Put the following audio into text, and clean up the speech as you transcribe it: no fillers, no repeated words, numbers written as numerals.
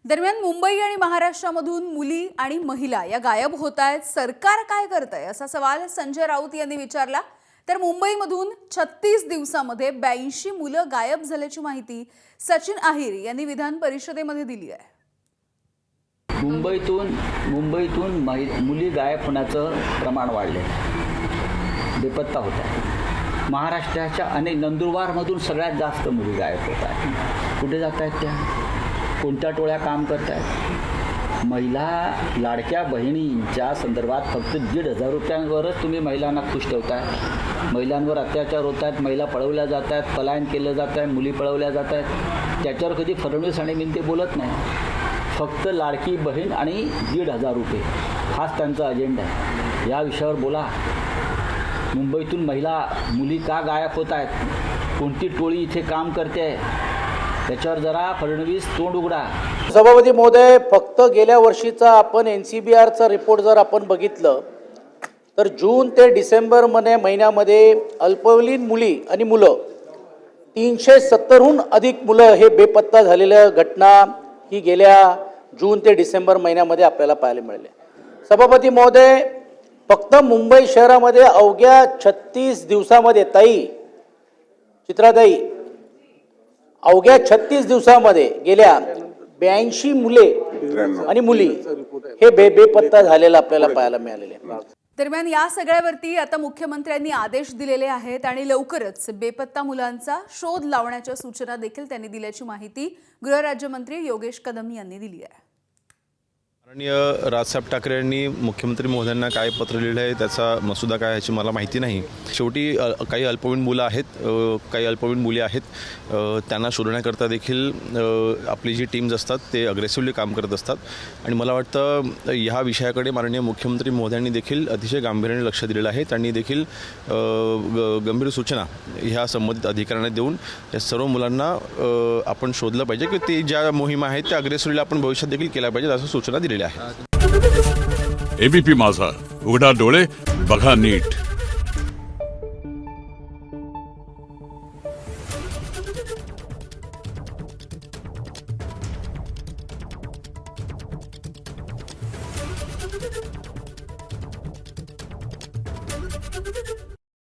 दरम्यान मुंबई आणि महाराष्ट्रामधून मुली आणि महिला या गायब होत आहेत. सरकार काय करतंय असा सवाल संजय राऊत यांनी विचारला. तर मुंबईमधून 36 दिवसांमध्ये 82 मुलं गायब झाल्याची माहिती सचिन अहिर यांनी विधान परिषदेमध्ये दिली आहे. मुंबईतून मुली गायब होण्याचं प्रमाण वाढले, बेपत्ता होत आहे. महाराष्ट्राच्या अनेक नंदुरबारमधून सगळ्यात जास्त मुली गायब होत आहेत. कुठे जात आहेत त्या? कोणत्या टोळ्या काम करत आहेत? महिला लाडक्या बहिणींच्या संदर्भात फक्त 1,500 रुपयांवरच तुम्ही महिलांना खुश ठेवताय. महिलांवर अत्याचार होत आहेत, महिला पळवल्या जात आहेत, पलायन केलं जात आहे, मुली पळवल्या जात आहेत. त्याच्यावर कधी फडणवीस आणि मिनते बोलत नाही. फक्त लाडकी बहीण आणि 1,500 रुपये हाच त्यांचा अजेंडा आहे. या विषयावर बोला. मुंबईतून मुली का गायब होत आहेत? कोणती टोळी इथे काम करते आहे? त्याच्यावर जरा फडणवीस तोंड उघडा. सभापती महोदय, फक्त गेल्या वर्षीचा आपण NCBRचा रिपोर्ट जर आपण बघितलं तर जून ते डिसेंबर महिन्यामध्ये अल्पवयीन मुली आणि मुलं 370हून अधिक मुलं हे बेपत्ता झालेल्या घटना ही गेल्या जून ते डिसेंबर महिन्यामध्ये आपल्याला पाहायला मिळाले. सभापती महोदय, फक्त मुंबई शहरामध्ये अवघ्या 36 दिवसामध्ये चित्राताई अवघ्या 36 दिवसामध्ये गेल्या 82 मुले आणि मुली हे बेपत्ता झालेलं आपल्याला पाहायला मिळालेले. दरम्यान या सगळ्यावरती आता मुख्यमंत्र्यांनी आदेश दिलेले आहेत आणि लवकरच बेपत्ता मुलांचा शोध लावण्याच्या सूचना देखील त्यांनी दिल्याची माहिती गृहराज्यमंत्री योगेश कदम यांनी दिली आहे. माननीय राजसाहेब ठाकरे यांनी मुख्यमंत्री महोदयांना काय पत्र लिहिलं आहे त्याचा मसुदा काय ह्याची मला माहिती नाही. शेवटी काही अल्पवयीन मुलं आहेत, काही अल्पवयीन मुली आहेत, त्यांना शोधण्याकरता देखील आपली जी टीम्स असतात ते अग्रेसिव्हली काम करत असतात. आणि मला वाटतं ह्या विषयाकडे माननीय मुख्यमंत्री महोदयांनी देखील अतिशय गांभीर्याने लक्ष दिलेलं आहे. त्यांनी देखील गंभीर सूचना ह्या संबंधित अधिकाऱ्यांना देऊन या सर्व मुलांना आपण शोधलं पाहिजे की ते ज्या मोहिमा आहेत त्या अग्रेसिव्हली आपण भविष्यात देखील केल्या पाहिजेत असं सूचना दिलेल्या आहेत. ABP माझा, उघडा डोळे बघा नीट.